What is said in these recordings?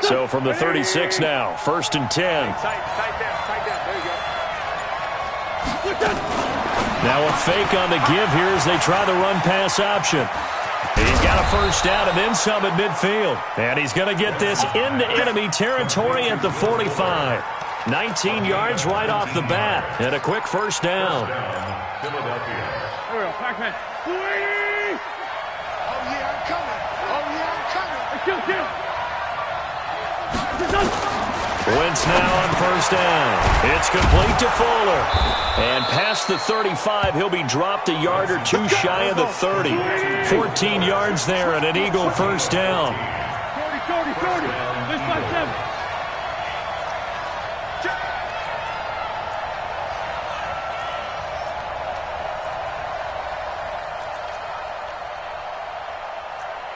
So from the 36 now, 1st and 10. Tight down. There you go. Now a fake on the give here as they try the run-pass option. He's got a first down and then some at midfield. And he's going to get this into enemy territory at the 45. 19 yards right off the bat. And a quick first down. There we go. Pac-Man. Oh, yeah, I'm coming. Kill. Wentz now on first down. It's complete to Fuller. And past the 35, he'll be dropped a yard or two shy of the 30. 14 yards there and an Eagle first down. 40. This 5-7.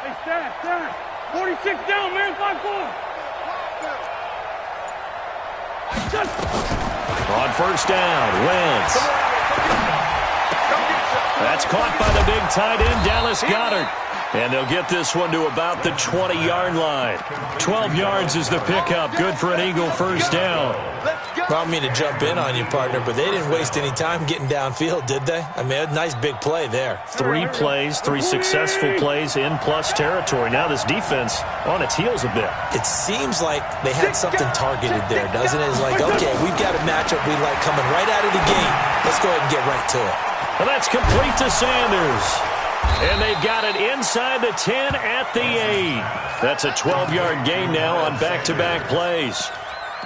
Hey, Stat. 46 down, man. 5-4. On first down, Wentz. That's caught by the big tight end, Dallas Goedert. And they'll get this one to about the 20-yard line. 12 yards is the pickup. Good for an Eagle first down. I don't mean to jump in on you, partner, but they didn't waste any time getting downfield, did they? I mean, a nice big play there. 3 plays, 3 successful plays in plus territory. Now this defense on its heels a bit. It seems like they had something targeted there, doesn't it? It's like, okay, we've got a matchup we like coming right out of the gate. Let's go ahead and get right to it. Well, that's complete to Sanders. And they've got it inside the 10 at the 8. That's a 12-yard gain now on back-to-back plays.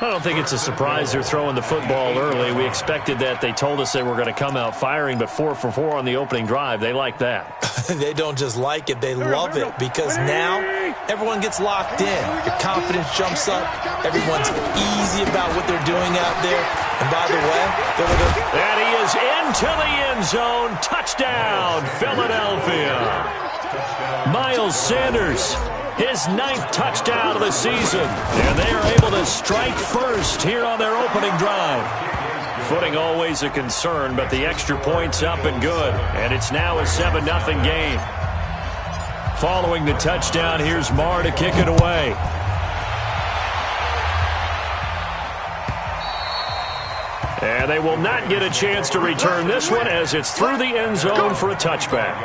I don't think it's a surprise they're throwing the football early. We expected that. They told us they were going to come out firing, but 4 for 4 on the opening drive. They like that. They don't just like it. They love it because now everyone gets locked in. Your confidence jumps up. Everyone's easy about what they're doing out there. And by the way, and he is into the end zone. Touchdown, Philadelphia. Miles Sanders, his 9th touchdown of the season. And they are able to strike first here on their opening drive. Footing always a concern, but the extra point's up and good. And it's now a 7-0 game. Following the touchdown, here's Marr to kick it away. And they will not get a chance to return this one as it's through the end zone for a touchback.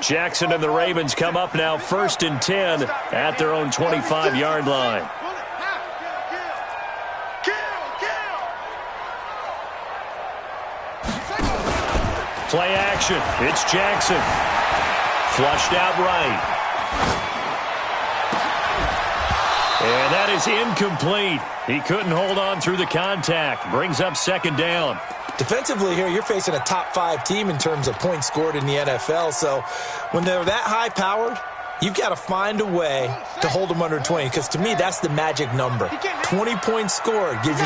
Jackson and the Ravens come up now 1st and 10 at their own 25-yard line. Play action. It's Jackson. Flushed out right. And that is incomplete. He couldn't hold on through the contact. Brings up 2nd down. Defensively here, you're facing a top-5 team in terms of points scored in the NFL. So when they're that high-powered, you've got to find a way to hold them under 20. Because to me, that's the magic number. 20 points scored. You give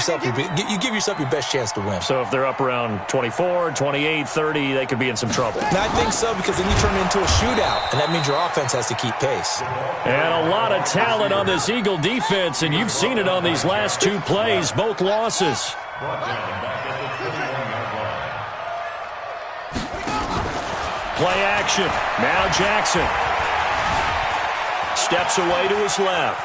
yourself your best chance to win. So if they're up around 24, 28, 30, they could be in some trouble. And I think so, because then you turn it into a shootout. And that means your offense has to keep pace. And a lot of talent on this Eagle defense. And you've seen it on these last 2 plays, both losses. Play action. Now Jackson. Steps away to his left.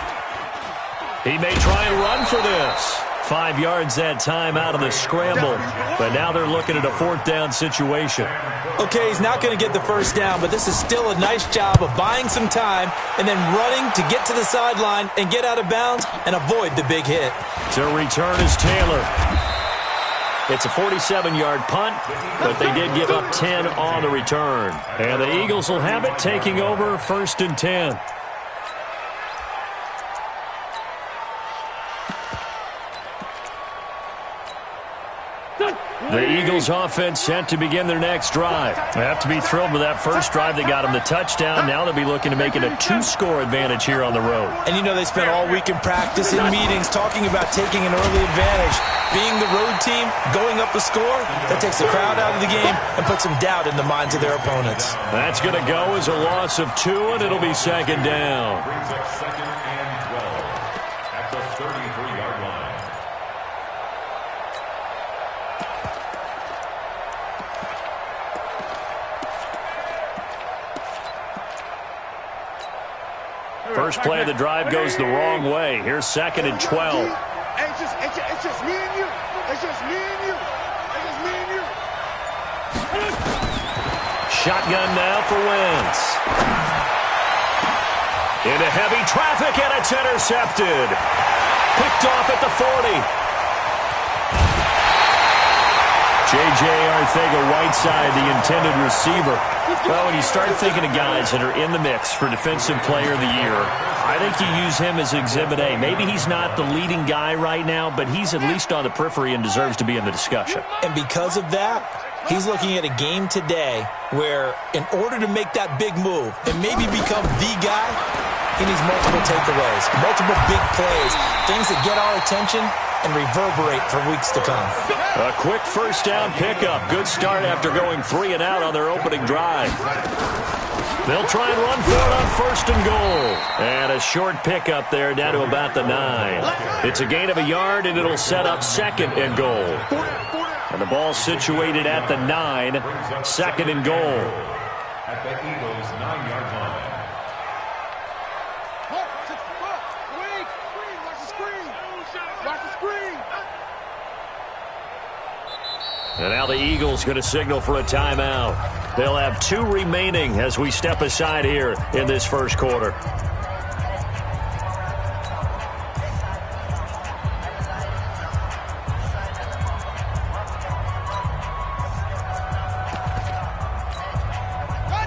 He may try and run for this. 5 yards that time out of the scramble. But now they're looking at a 4th down situation. Okay, he's not going to get the first down, but this is still a nice job of buying some time and then running to get to the sideline and get out of bounds and avoid the big hit. To return is Taylor. It's a 47-yard punt, but they did give up 10 on the return. And the Eagles will have it, taking over 1st and 10. The Eagles offense set to begin their next drive. They have to be thrilled with that first drive that got them the touchdown. Now they'll be looking to make it a 2-score advantage here on the road. And you know they spent all week in practice, in meetings, talking about taking an early advantage. Being the road team, going up a score, that takes the crowd out of the game and puts some doubt in the minds of their opponents. That's going to go as a loss of 2, and it'll be second down. Brings up second and 12 at the 33-yard line. First play of the drive goes the wrong way. Here's second and 12. It's just me and you. It's just me and you. It's just me and you. Shotgun now for Wentz. Into heavy traffic, and it's intercepted. Picked off at the 40. J.J. Arcega-Whiteside, the intended receiver. Well, when you start thinking of guys that are in the mix for Defensive Player of the Year, I think you use him as Exhibit A. Maybe he's not the leading guy right now, but he's at least on the periphery and deserves to be in the discussion. And because of that, he's looking at a game today where in order to make that big move and maybe become the guy, he needs multiple takeaways, multiple big plays, things that get our attention and reverberate for weeks to come. A quick first down pickup. Good start after going 3 and out on their opening drive. They'll try and run for it on first and goal. And a short pickup there down to about the 9. It's a gain of a yard, and it'll set up second and goal. And the ball situated at the 9, second and goal. At the Eagles' 9-yard line. And now the Eagles going to signal for a timeout. They'll have 2 remaining as we step aside here in this first quarter.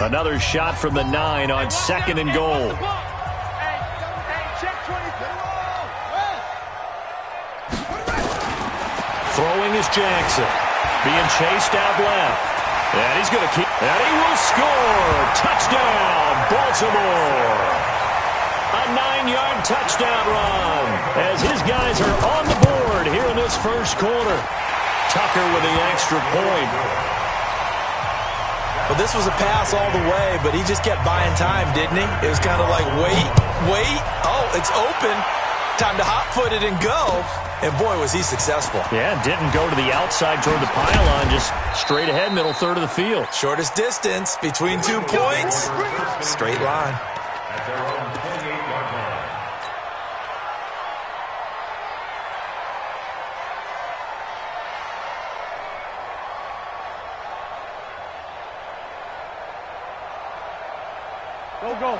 Another shot from the 9 on second and goal. Throwing is Jackson. Being chased out left. And he's going to keep. And he will score. Touchdown, Baltimore. A 9-yard touchdown run as his guys are on the board here in this first quarter. Tucker with the extra point. Well, this was a pass all the way, but he just kept buying time, didn't he? It was kind of like, wait. Oh, it's open. Time to hot-foot it and go. And, boy, was he successful. Yeah, didn't go to the outside toward the pylon, just straight ahead, middle third of the field. Shortest distance between 2 points. Straight line. At their own 28-yard line.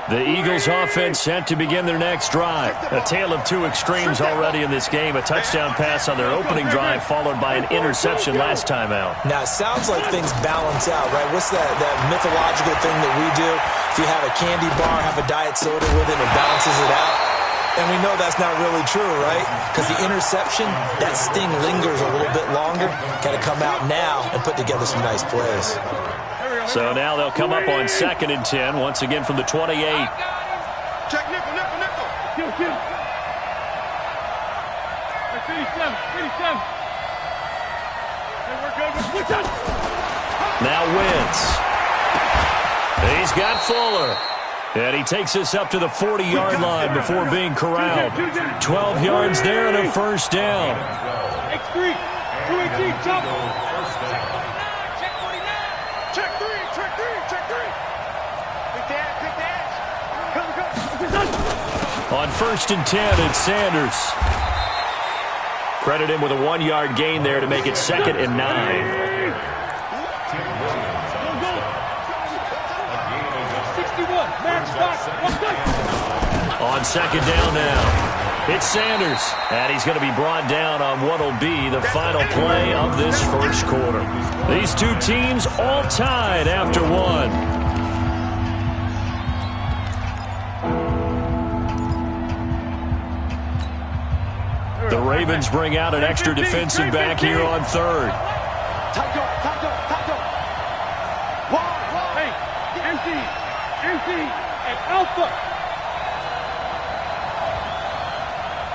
The Eagles offense set to begin their next drive. A tale of 2 extremes already in this game. A touchdown pass on their opening drive followed by an interception last time out. Now, it sounds like things balance out, right? What's that mythological thing that we do? If you have a candy bar, have a diet soda with it, it balances it out. And we know that's not really true, right? Because the interception, that sting lingers a little bit longer. Got to come out now and put together some nice plays. So now they'll come up on second and 10, once again from the 28. Check nickel. Kill. Finish 7. Hey, we're good. Now Wentz. He's got Fuller. And he takes us up to the 40-yard line before being corralled. 12 yards there and a first down. X3. 218. Jump. On first and 10, it's Sanders. Credit him with a 1-yard gain there to make it second and 9. 61. On second down now, it's Sanders. And he's going to be brought down on what will be the final play of this first quarter. These 2 teams all tied after 1. The Ravens bring out an extra defensive back here on third. Top door, top door, top door. Wide. Hey, MC, and Alpha.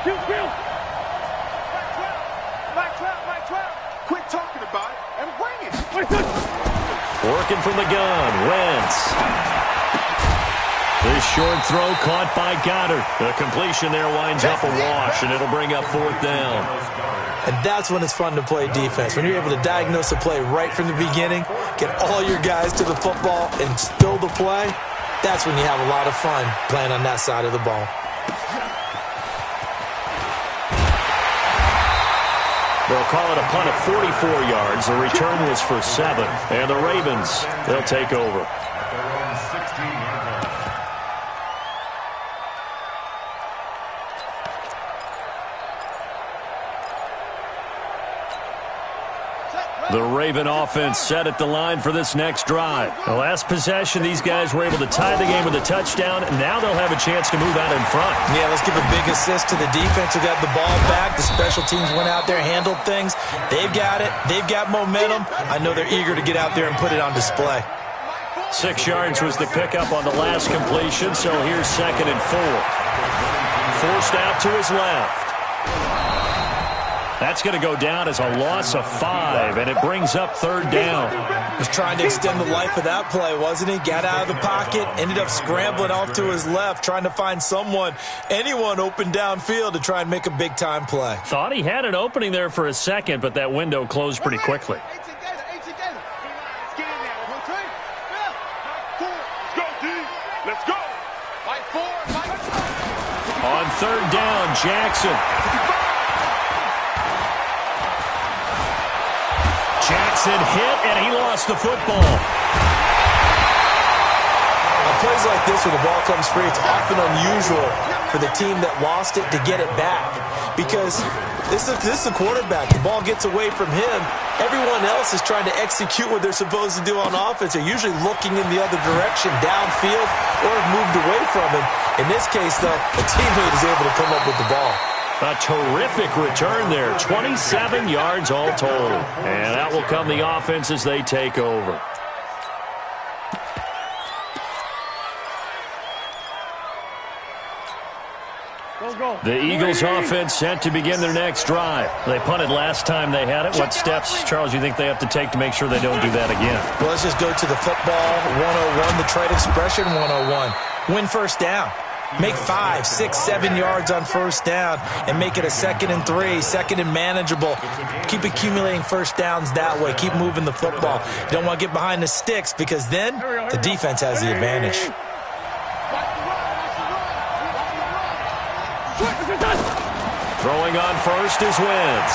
Kill. Black 12. Quit talking about it and bring it. Working from the gun, Wentz. This short throw caught by Goddard. The completion there winds up a wash, and it'll bring up 4th down. And that's when it's fun to play defense. When you're able to diagnose a play right from the beginning, get all your guys to the football, and spill the play, that's when you have a lot of fun playing on that side of the ball. They'll call it a punt of 44 yards. The return was for 7. And the Ravens, they'll take over. The Raven offense set at the line for this next drive. The last possession, these guys were able to tie the game with a touchdown, and now they'll have a chance to move out in front. Yeah, let's give a big assist to the defense who got the ball back. The special teams went out there, handled things. They've got it. They've got momentum. I know they're eager to get out there and put it on display. 6 yards was the pickup on the last completion, so here's 2nd and 4. Forced out to his left. That's going to go down as a loss of 5, and it brings up 3rd down. Was trying to extend the life of that play, wasn't he? Got out of the pocket, ended up scrambling off to his left, trying to find anyone open downfield to try and make a big-time play. Thought he had an opening there for a second, but that window closed pretty quickly. Let's get in there. Let's go, D. Let's go. Fight 4. On 3rd down, Jackson. Jackson hit, and he lost the football. On plays like this where the ball comes free, it's often unusual for the team that lost it to get it back. Because this is the quarterback. The ball gets away from him. Everyone else is trying to execute what they're supposed to do on offense. They're usually looking in the other direction, downfield, or have moved away from him. In this case, though, a teammate is able to come up with the ball. A terrific return there. 27 yards all told. And that will come the offense as they take over. The Eagles offense set to begin their next drive. They punted last time they had it. What steps, Charles, you think they have to take to make sure they don't do that again? Well, let's just go to the football 101, the trade expression 101. Win 1st down. Make 5, 6, 7 yards on 1st down and make it a 2nd and 3, 2nd and manageable. Keep accumulating 1st downs that way. Keep moving the football. You don't want to get behind the sticks because then the defense has the advantage. Throwing on 1st is Wentz.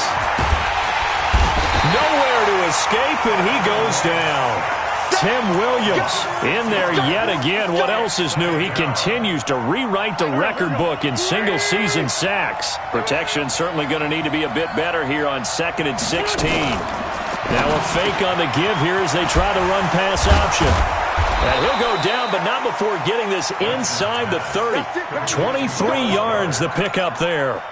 Nowhere to escape, and he goes down. Tim Williams in there yet again. What else is new? He continues to rewrite the record book in single-season sacks. Protection certainly going to need to be a bit better here on 2nd and 16. Now a fake on the give here as they try the run-pass option. And he'll go down, but not before getting this inside the 30. 23 yards the pickup there.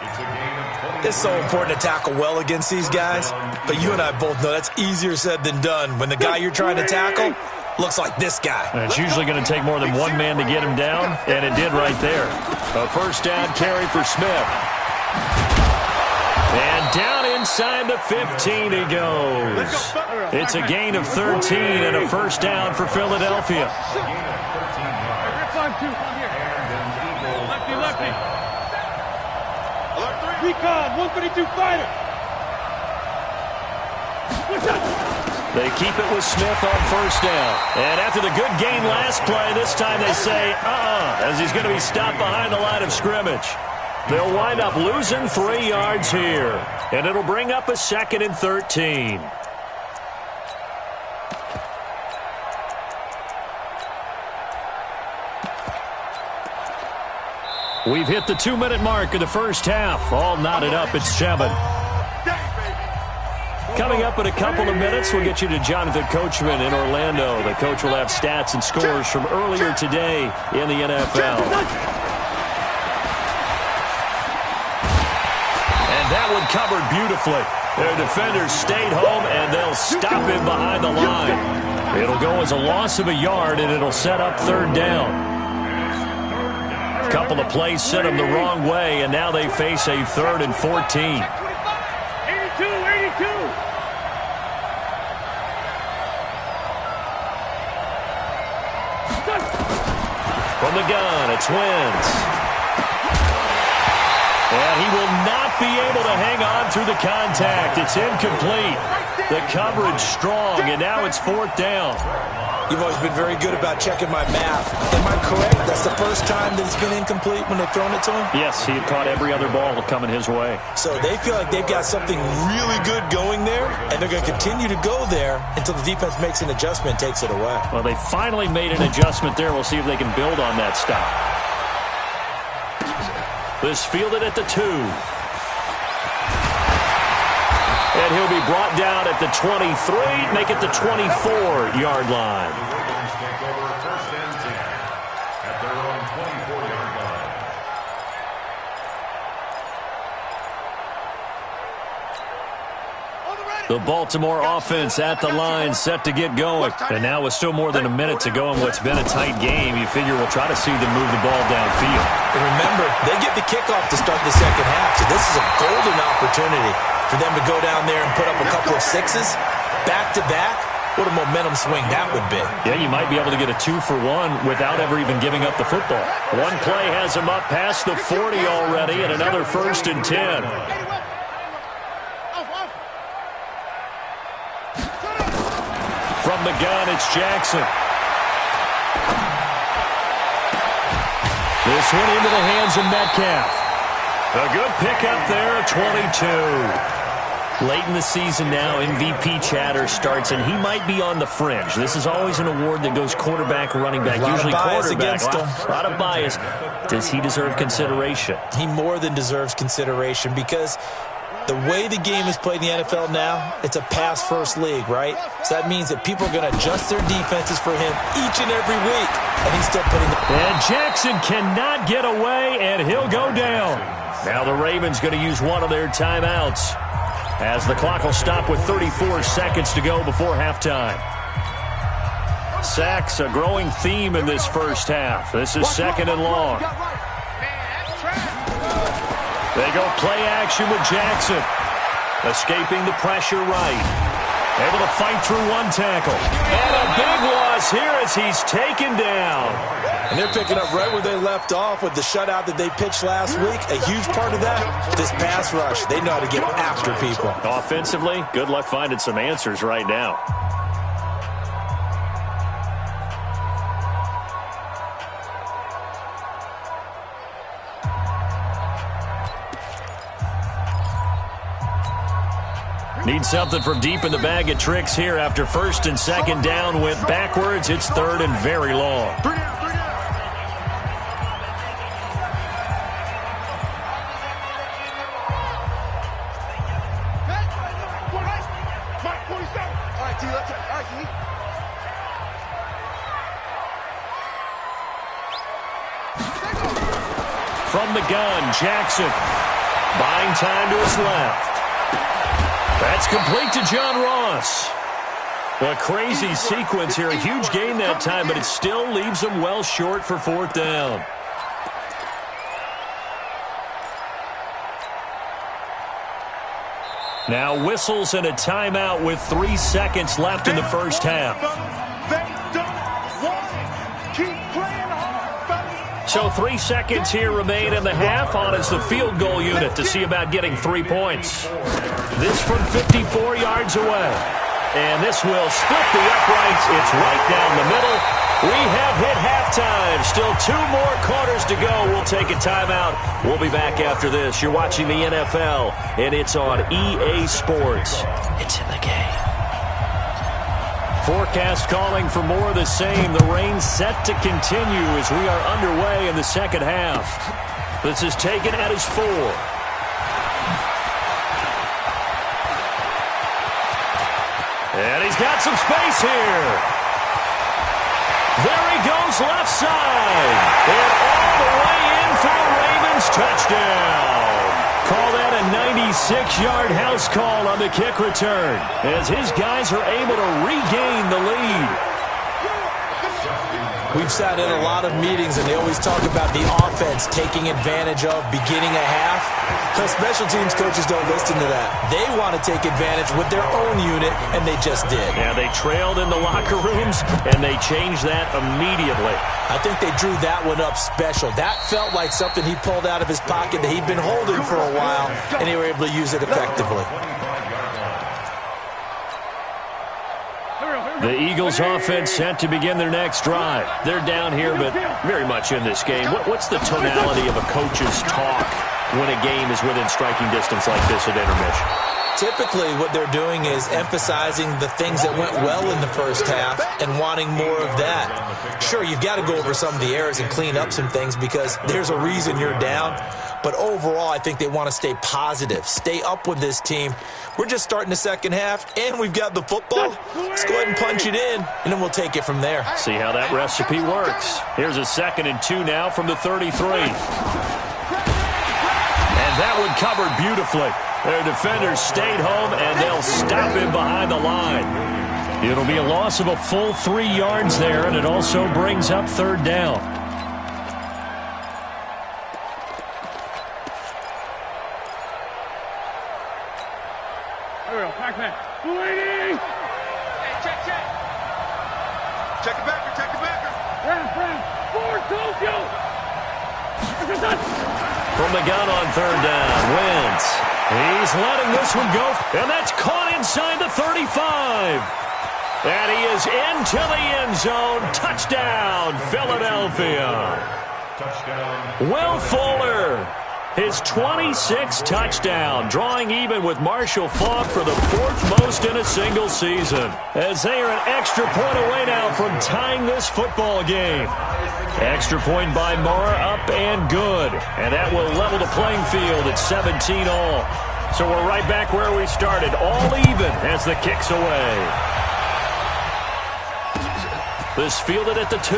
It's so important to tackle well against these guys, but you and I both know that's easier said than done when the guy you're trying to tackle looks like this guy. And it's usually going to take more than one man to get him down, and it did right there. A 1st down carry for Smith. And down inside the 15 he goes. It's a gain of 13 and a 1st down for Philadelphia. Lefty. Recon, 132 fighter. They keep it with Smith on 1st down. And after the good gain last play, this time they say, as he's going to be stopped behind the line of scrimmage. They'll wind up losing 3 yards here. And it'll bring up a 2nd and 13. We've hit the 2-minute mark of the 1st half. All knotted up at 7. Coming up in a couple of minutes, we'll get you to Jonathan Coachman in Orlando. The coach will have stats and scores from earlier today in the NFL. And that one covered beautifully. Their defenders stayed home, and they'll stop him behind the line. It'll go as a loss of a yard, and it'll set up third down. A couple of plays sent them the wrong way, and now they face a 3rd and 14. 82. From the gun, it's Wentz. And he will not be able to hang on through the contact. It's incomplete. The coverage strong, and now it's 4th down. You've always been very good about checking my math. Am I correct? That's the first time that it's been incomplete when they've thrown it to him? Yes, he had caught every other ball coming his way. So they feel like they've got something really good going there, and they're going to continue to go there until the defense makes an adjustment and takes it away. Well, they finally made an adjustment there. We'll see if they can build on that stop. This fielded at the 2. And he'll be brought down at the 23, make it the 24-yard line. First and 10 at their own 24-yard line. The Baltimore offense at the line, set to get going. And now with still more than a minute to go in what's been a tight game, you figure we'll try to see them move the ball downfield. And remember, they get the kickoff to start the second half, so this is a golden opportunity for them to go down there and put up a couple of 6s, back-to-back. What a momentum swing that would be. Yeah, you might be able to get a 2-for-1 without ever even giving up the football. One play has him up past the 40 already, and another 1st and 10. From the gun, it's Jackson. This one into the hands of Metcalf. A good pickup there, 22. Late in the season now, MVP chatter starts, and he might be on the fringe. This is always an award that goes quarterback, running back, usually quarterback. A lot of bias. Does he deserve consideration? He more than deserves consideration because the way the game is played in the NFL now, it's a pass-first league, right? So that means that people are going to adjust their defenses for him each and every week, and he's still putting the... And Jackson cannot get away, and he'll go down. Now the Ravens going to use one of their timeouts as the clock will stop with 34 seconds to go before halftime. Sacks, a growing theme in this first half. This is 2nd and long. They go play action with Jackson. Escaping the pressure right. Able to fight through one tackle. And a big loss here as he's taken down. And they're picking up right where they left off with the shutout that they pitched last week. A huge part of that, this pass rush. They know how to get after people. Offensively, good luck finding some answers right now. Need something from deep in the bag of tricks here after 1st and 2nd down went backwards. It's 3rd and very long. From the gun, Jackson. Buying time to his left. That's complete to John Ross. A crazy sequence here. A huge gain that time, but it still leaves them well short for 4th down. Now whistles and a timeout with 3 seconds left in the first half. So 3 seconds here remain in the half on as the field goal unit to see about getting 3 points. This from 54 yards away. And this will split the uprights. It's right down the middle. We have hit halftime. Still 2 more quarters to go. We'll take a timeout. We'll be back after this. You're watching the NFL, and it's on EA Sports. It's in the game. Forecast calling for more of the same. The rain set to continue as we are underway in the second half. This is taken at his 4. And he's got some space here. There he goes left side. And all the way in for a Ravens touchdown. Call that a 96-yard house call on the kick return, as his guys are able to regain the lead. We've sat in a lot of meetings, and they always talk about the offense taking advantage of beginning a half. So special teams coaches don't listen to that. They want to take advantage with their own unit, and they just did. Yeah, they trailed in the locker rooms, and they changed that immediately. I think they drew that one up special. That felt like something he pulled out of his pocket that he'd been holding for a while, and they were able to use it effectively. The Eagles offense set to begin their next drive. They're down here, but very much in this game. What's the tonality of a coach's talk when a game is within striking distance like this at intermission? Typically, what they're doing is emphasizing the things that went well in the first half and wanting more of that. Sure, you've got to go over some of the errors and clean up some things because there's a reason you're down. But overall, I think they want to stay positive, stay up with this team. We're just starting the second half, and we've got the football. Let's go ahead and punch it in, and then we'll take it from there. See how that recipe works. Here's a 2nd and 2 now from the 33. And that one covered beautifully. Their defenders stayed home, and they'll stop him behind the line. It'll be a loss of a full 3 yards there, and it also brings up 3rd down. Waiting! Hey, check. Check it backer, check it backer. Brown, forward, Tokyo! From the gun on 3rd down, Wentz. He's letting this one go, and that's caught inside the 35. And he is into the end zone. Touchdown, Philadelphia. Touchdown. Will Fuller, his 26th touchdown, drawing even with Marshall Faulk for the 4th most in a single season, as they are an extra point away now from tying this football game. Extra point by Mara, up and good, and that will level the playing field at 17 all. So we're right back where we started, all even as the kick's away. This fielded at the 2.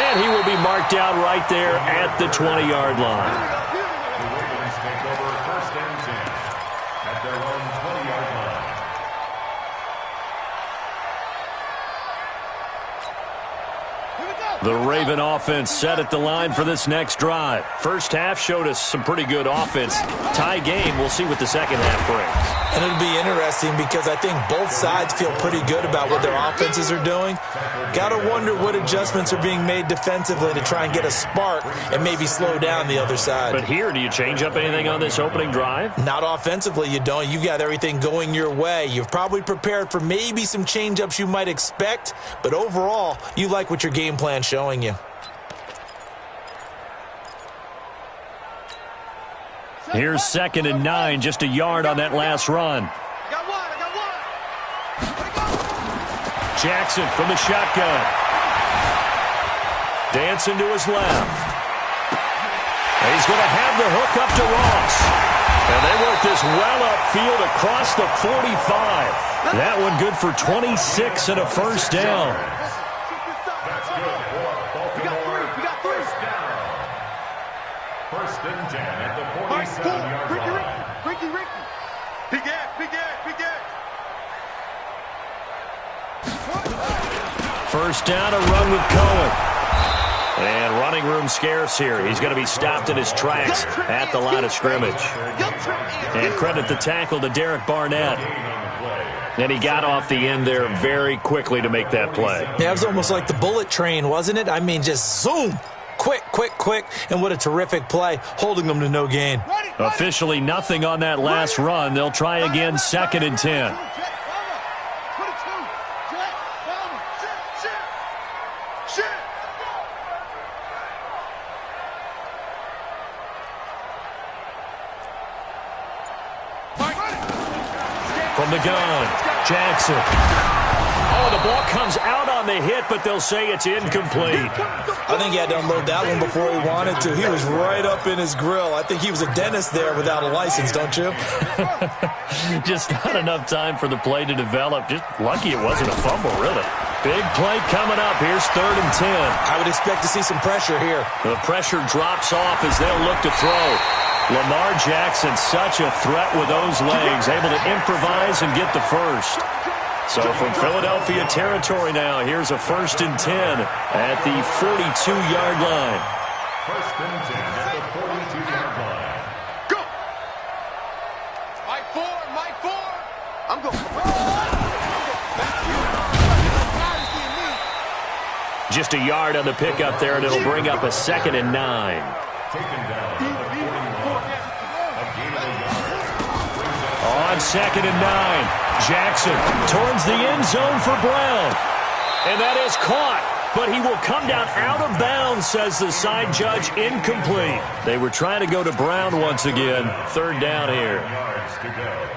And he will be marked out right there at the 20-yard line. The Ravens take over 1st and 10 at their own 20-yard line. The Raven offense set at the line for this next drive. First half showed us some pretty good offense. Tie game, we'll see what the second half brings. And it'll be interesting because I think both sides feel pretty good about what their offenses are doing. Got to wonder what adjustments are being made defensively to try and get a spark and maybe slow down the other side. But here, do you change up anything on this opening drive? Not offensively, you don't. You've got everything going your way. You've probably prepared for maybe some change-ups you might expect, but overall, you like what your game plan's showing you. Here's 2nd and 9, just a yard on that last run. I got one. Jackson from the shotgun. Dancing to his left. And he's going to have the hook up to Ross. And they work this well upfield across the 45. That one good for 26 and a 1st down. That's good for Baltimore. We got 3. 1st down. 1st and 10 at the 47-yard line. Ricky. Big Ed. First down, a run with Cohen. And running room scarce here. He's going to be stopped in his tracks at the line of scrimmage. And credit the tackle to Derek Barnett. And he got off the end there very quickly to make that play. Yeah, it was almost like the bullet train, wasn't it? I mean, just zoom. Quick. And what a terrific play, holding them to no gain. Officially nothing on that last run. They'll try again, 2nd and 10. From the gun, Jackson. Oh, the ball comes out on the hit, but they'll say it's incomplete. I think he had to unload that one before he wanted to. He was right up in his grill. I think he was a dentist there without a license, don't you? Just not enough time for the play to develop. Just lucky it wasn't a fumble, really. Big play coming up. Here's 3rd and 10. I would expect to see some pressure here. The pressure drops off as they'll look to throw. Lamar Jackson, such a threat with those legs, able to improvise and get the first. So from Philadelphia territory now, here's a 1st and 10 at the 42-yard line. 1st and 10 at the 42-yard line. Go! Mike 4, Mike 4. I'm going. Just a yard on the pickup there, and it'll bring up a 2nd and 9. Taken down at the 41. A gain of a yard. On 2nd and 9, Jackson towards the end zone for Brown. And that is caught, but he will come down out of bounds, says the side judge, incomplete. They were trying to go to Brown once again. 3rd down here. Yards to go.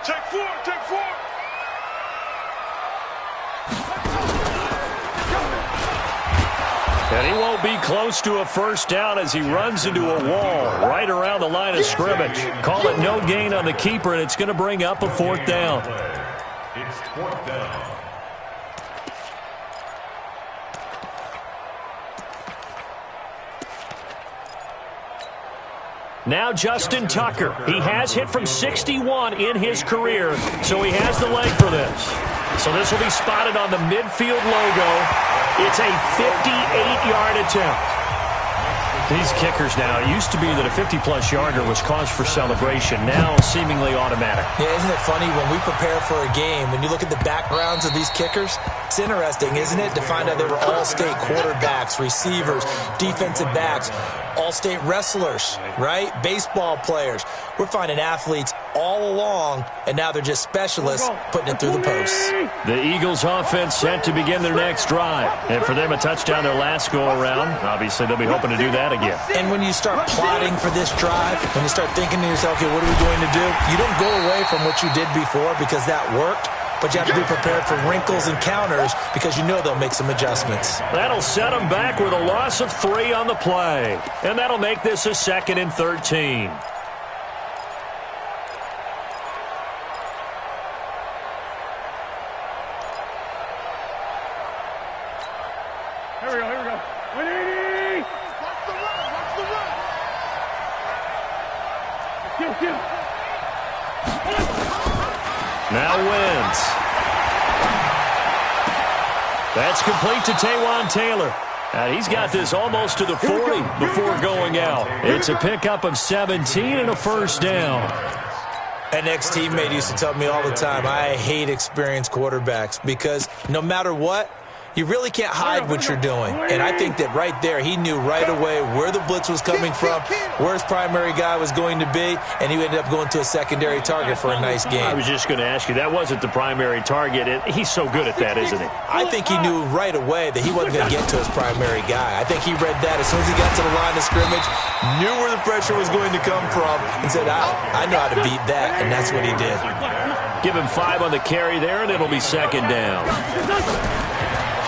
Take 4, take 4. And he won't be close to a 1st down as he runs into a wall right around the line of scrimmage. Call it no gain on the keeper, and it's going to bring up a 4th down. It's 4th down. Now Justin Tucker. He has hit from 61 in his career, so he has the leg for this. So this will be spotted on the midfield logo. It's a 58-yard attempt. These kickers now, it used to be that a 50-plus yarder was cause for celebration. Now seemingly automatic. Yeah, isn't it funny when we prepare for a game, when you look at the backgrounds of these kickers, it's interesting, isn't it, to find out they were all-state quarterbacks, receivers, defensive backs, all-state wrestlers, right? Baseball players. We're finding athletes all along, and now they're just specialists putting it through the posts. The Eagles offense set to begin their next drive. And for them, a touchdown their last go-around. Obviously, they'll be hoping to do that again. And when you start plotting for this drive, when you start thinking to yourself, okay, what are we going to do? You don't go away from what you did before because that worked, but you have to be prepared for wrinkles and counters because you know they'll make some adjustments. That'll set them back with a loss of 3 on the play. And that'll make this a 2nd and 13. Here we go, here we go. 180! Watch the run, watch the run. Kill. Now wins. That's complete to Taywan Taylor. He's got this almost to the 40 before going out. It's a pickup of 17 and a 1st down. An ex-teammate used to tell me all the time, I hate experienced quarterbacks because no matter what, you really can't hide what you're doing. And I think that right there, he knew right away where the blitz was coming from, where his primary guy was going to be, and he ended up going to a secondary target for a nice game. I was just going to ask you, that wasn't the primary target. He's so good at that, isn't he? I think he knew right away that he wasn't going to get to his primary guy. I think he read that as soon as he got to the line of scrimmage, knew where the pressure was going to come from, and said, I know how to beat that, and that's what he did. Give him 5 on the carry there, and it'll be 2nd down.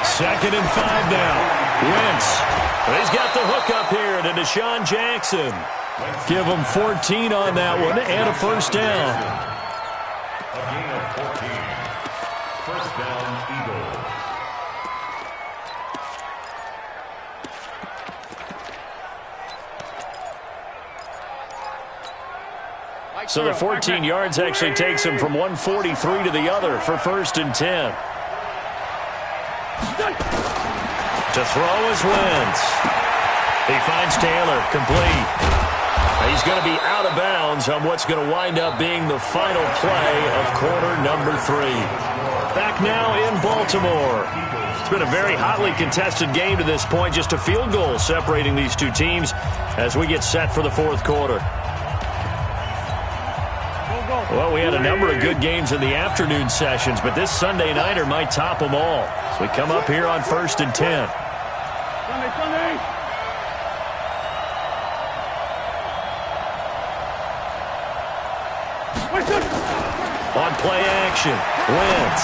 2nd and 5 now. Wentz. He's got the hook up here to Deshaun Jackson. Give him 14 on that one and a 1st down. A gain of 14. 1st down, Eagles. So the 14 yards actually takes him from 143 to the other for 1st and 10. To throw is Wentz. He finds Taylor, complete. He's going to be out of bounds on what's going to wind up being the final play of quarter number 3. Back now in Baltimore. It's been a very hotly contested game to this point. Just a field goal separating these two teams as we get set for the 4th quarter. Well, we had a number of good games in the afternoon sessions, but this Sunday nighter might top them all. So we come up here on 1st and 10. Sunday. On play action, Wentz.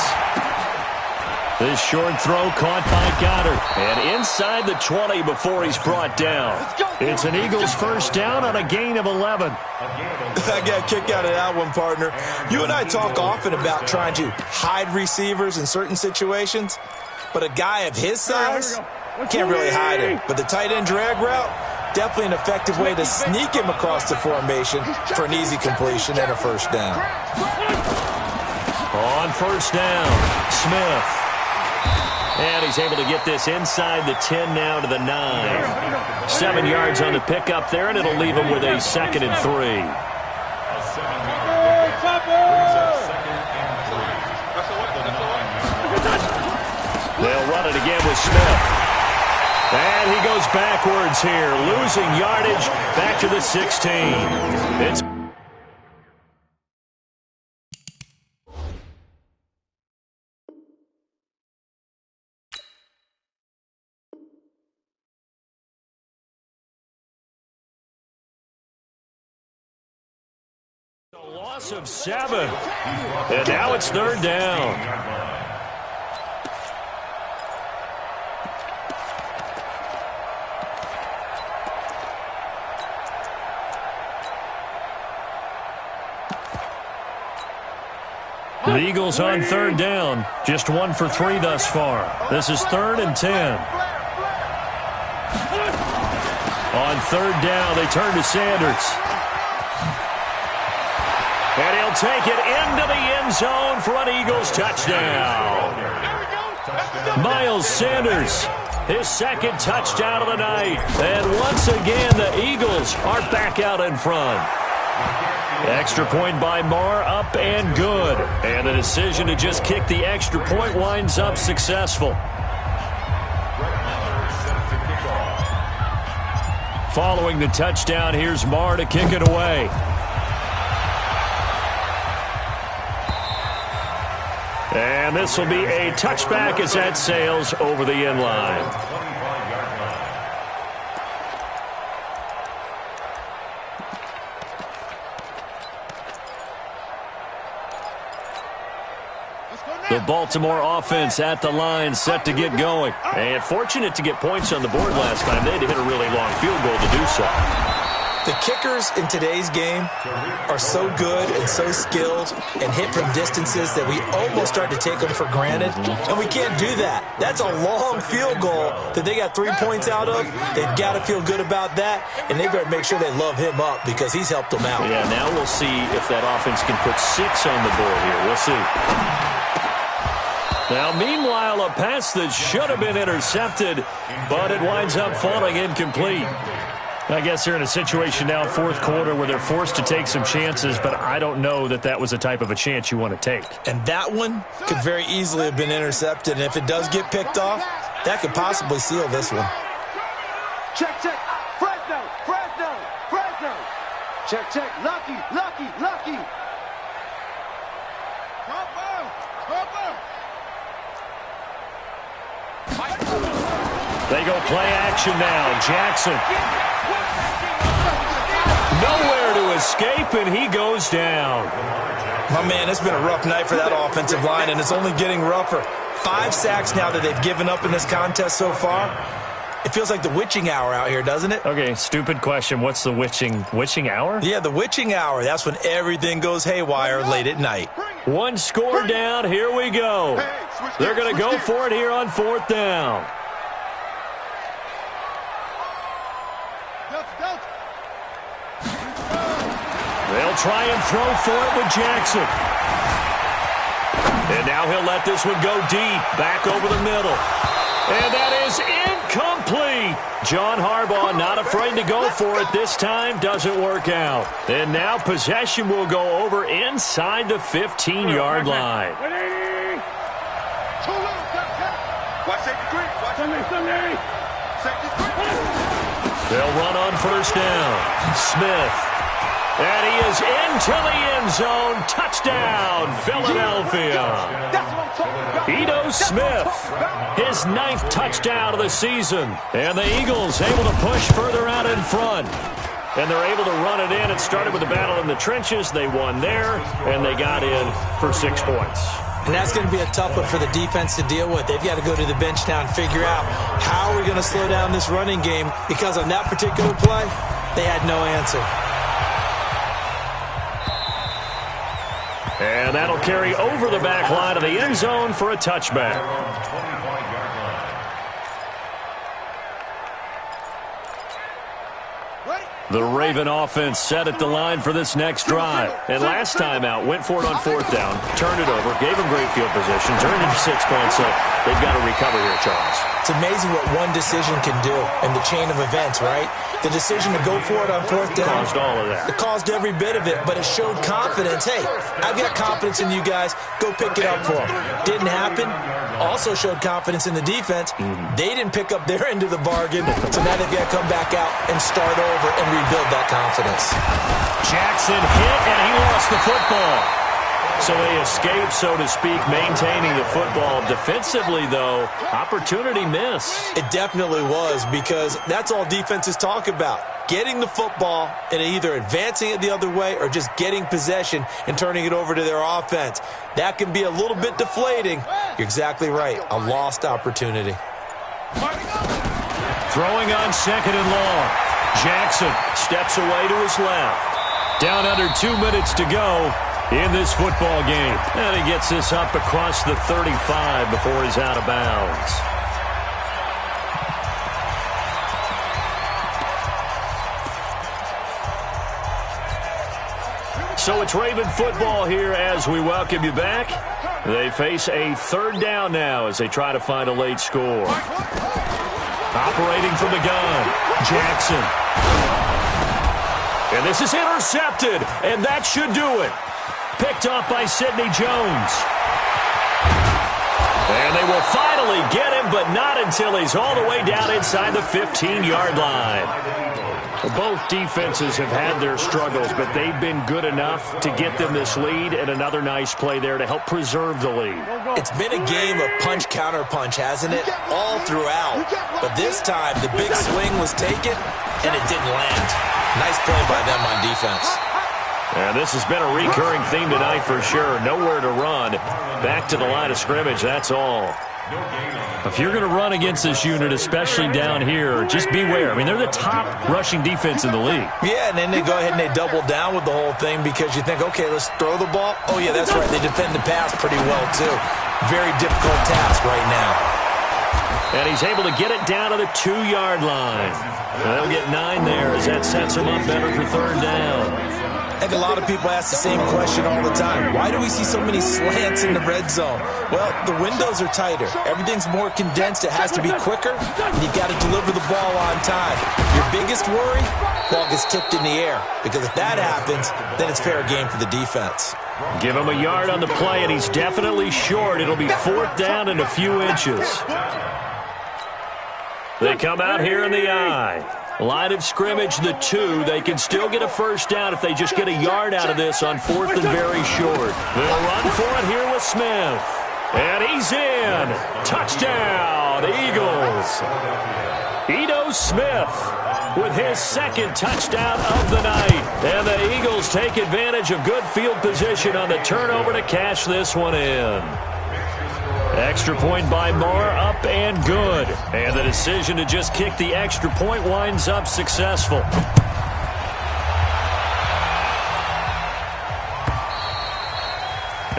This short throw caught by Goddard. And inside the 20 before he's brought down. It's an Eagles first down on a gain of 11. I got a kick out of that one, partner. You and I talk often about trying to hide receivers in certain situations, but a guy of his size can't really hide him. But the tight end drag route, definitely an effective way to sneak him across the formation for an easy completion and a first down. On first down, Smith. And he's able to get this inside the 10 now to the 9. 7 yards on the pickup there, and it'll leave him with a 2nd and 3. They'll run it again with Smith. And he goes backwards here, losing yardage back to the 16. It's a loss of 7. And now it's 3rd down. The Eagles on 3rd down. Just 1 for 3 thus far. This is 3rd and 10. On 3rd down, they turn to Sanders. And he'll take it into the end zone for an Eagles touchdown. Miles Sanders, his 2nd touchdown of the night. And once again, the Eagles are back out in front. Extra point by Marr, up and good. And the decision to just kick the extra point winds up successful. Following the touchdown, here's Marr to kick it away. And this will be a touchback as that sails over the end line. The Baltimore offense at the line, set to get going. And fortunate to get points on the board last time. They had to hit a really long field goal to do so. The kickers in today's game are so good and so skilled and hit from distances that we almost start to take them for granted. And we can't do that. That's a long field goal that they got 3 points out of. They've got to feel good about that, and they better make sure they love him up because he's helped them out. Yeah, now we'll see if that offense can put 6 on the board here. We'll see. Now, meanwhile, a pass that should have been intercepted, but it winds up falling incomplete. I guess they're in a situation now, 4th quarter, where they're forced to take some chances, but I don't know that that was the type of a chance you want to take. And that one could very easily have been intercepted, and if it does get picked off, that could possibly seal this one. Check. Fresno. Check. Lucky. They go play action now. Jackson. Nowhere to escape, and he goes down. My man, it's been a rough night for that offensive line, and it's only getting rougher. 5 sacks now that they've given up in this contest so far. It feels like the witching hour out here, doesn't it? Okay, stupid question. What's the witching hour? Yeah, the witching hour. That's when everything goes haywire late at night. 1 score down. Here we go. They're going to go for it here on 4th down. They'll try and throw for it with Jackson. And now he'll let this one go deep, back over the middle. And that is incomplete. John Harbaugh not afraid to go for it this time. Doesn't work out. And now possession will go over inside the 15-yard line. They'll run on 1st down. Smith. And he is into the end zone. Touchdown, Philadelphia. Ito Smith, his 9th touchdown of the season. And the Eagles able to push further out in front. And they're able to run it in. It started with a battle in the trenches. They won there, and they got in for 6 points. And that's going to be a tough one for the defense to deal with. They've got to go to the bench now and figure out how are we going to slow down this running game, because on that particular play, they had no answer. And that'll carry over the back line of the end zone for a touchback. The Raven offense set at the line for this next drive. And last time out, went for it on 4th down, turned it over, gave them great field position, turned into 6 points, so they've got to recover here, Charles. It's amazing what one decision can do in the chain of events, right? The decision to go for it on 4th down. Caused all of that. It caused every bit of it, but it showed confidence. Hey, I've got confidence in you guys. Go pick it up for them. Didn't happen. Also showed confidence in the defense. They didn't pick up their end of the bargain, so now they've got to come back out and start over and rebuild that confidence. Jackson hit, and he lost the football. So they escape, so to speak, maintaining the football. Defensively, though, opportunity miss. It definitely was, because that's all defenses talk about. Getting the football and either advancing it the other way or just getting possession and turning it over to their offense. That can be a little bit deflating. You're exactly right. A lost opportunity. Throwing on 2nd and long. Jackson steps away to his left. Down under 2 minutes to go in this football game. And he gets this up across the 35 before he's out of bounds. So it's Raven football here as we welcome you back. They face a 3rd down now as they try to find a late score. Operating from the gun, Jackson. And this is intercepted, and that should do it. Picked off by Sidney Jones. And they will finally get him, but not until he's all the way down inside the 15-yard line. Both defenses have had their struggles, but they've been good enough to get them this lead, and another nice play there to help preserve the lead. It's been a game of punch-counter-punch, hasn't it? All throughout. But this time, the big swing was taken, and it didn't land. Nice play by them on defense. And this has been a recurring theme tonight for sure. Nowhere to run. Back to the line of scrimmage, that's all. If you're going to run against this unit, especially down here, just beware. I mean, they're the top rushing defense in the league. Yeah, and then they go ahead and they double down with the whole thing because you think, okay, let's throw the ball. Oh, yeah, that's right. They defend the pass pretty well, too. Very difficult task right now. And he's able to get it down to the 2-yard line. And they'll get 9 there as that sets him up better for 3rd down. I think a lot of people ask the same question all the time. Why do we see so many slants in the red zone? Well, the windows are tighter. Everything's more condensed. It has to be quicker, and you've got to deliver the ball on time. Your biggest worry? Ball gets tipped in the air, because if that happens, then it's fair game for the defense. Give him a yard on the play, and he's definitely short. It'll be 4th down and a few inches. They come out here in the I. Line of scrimmage, the 2. They can still get a 1st down if they just get a yard out of this on 4th and very short. They'll run for it here with Smith. And he's in. Touchdown, Eagles. Ito Smith with his 2nd touchdown of the night. And the Eagles take advantage of good field position on the turnover to cash this one in. Extra point by Marr, up and good. And the decision to just kick the extra point winds up successful.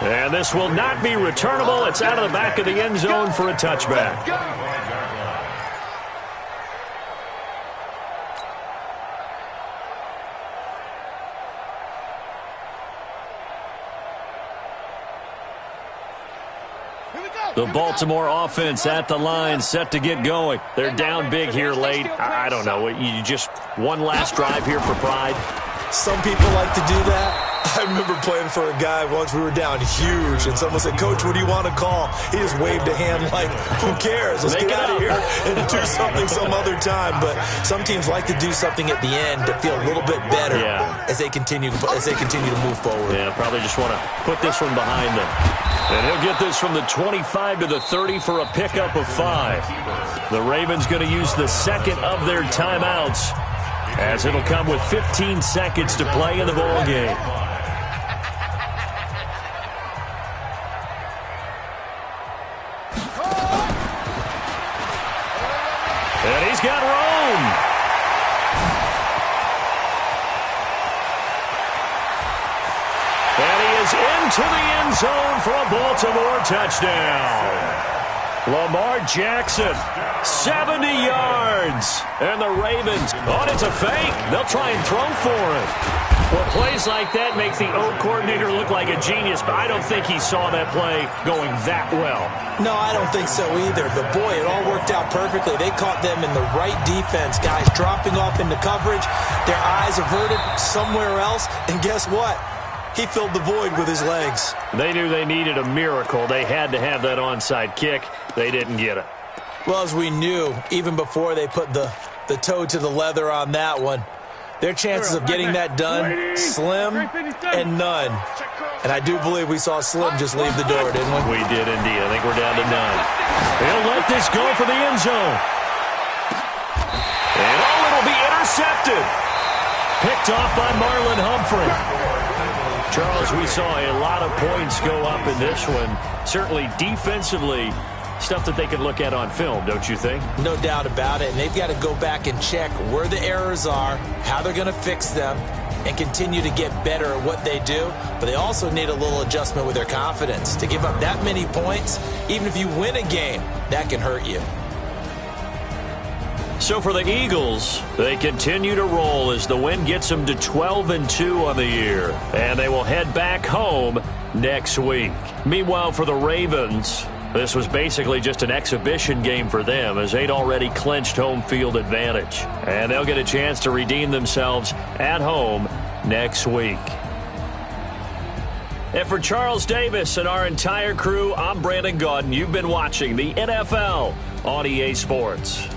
And this will not be returnable. It's out of the back of the end zone for a touchback. The Baltimore offense at the line, set to get going. They're down big here late. I don't know. You just one last drive here for pride. Some people like to do that. I remember playing for a guy once. We were down huge, and someone said, "Coach, what do you want to call?" He just waved a hand like, "Who cares? Let's get out of here and do something some other time." But some teams like to do something at the end to feel a little bit better as they continue to move forward. Yeah, probably just want to put this one behind them. And he'll get this from the 25 to the 30 for a pickup of 5. The Ravens going to use the second of their timeouts, as it'll come with 15 seconds to play in the ball game. And he's got Rome. And he is into the end zone for a Baltimore touchdown. Lamar Jackson, 70 yards. And the Ravens, it's a fake. They'll try and throw for it. Well, plays like that make the O coordinator look like a genius, but I don't think he saw that play going that well. No, I don't think so either. But, boy, it all worked out perfectly. They caught them in the right defense. Guys dropping off into coverage, their eyes averted somewhere else. And guess what? He filled the void with his legs. They knew they needed a miracle. They had to have that onside kick. They didn't get it. Well, as we knew, even before they put the toe to the leather on that one, their chances of getting that done, slim and none. And I do believe we saw Slim just leave the door, didn't we? We did indeed. I think we're down to none. He'll let this go for the end zone. And it'll be intercepted. Picked off by Marlon Humphrey. Charles, we saw a lot of points go up in this one. Certainly defensively, stuff that they could look at on film, don't you think? No doubt about it. And they've got to go back and check where the errors are, how they're going to fix them, and continue to get better at what they do. But they also need a little adjustment with their confidence. To give up that many points, even if you win a game, that can hurt you. So for the Eagles, they continue to roll as the win gets them to 12-2 on the year. And they will head back home next week. Meanwhile, for the Ravens, this was basically just an exhibition game for them as they'd already clinched home field advantage. And they'll get a chance to redeem themselves at home next week. And for Charles Davis and our entire crew, I'm Brandon Gaudin. You've been watching the NFL on EA Sports.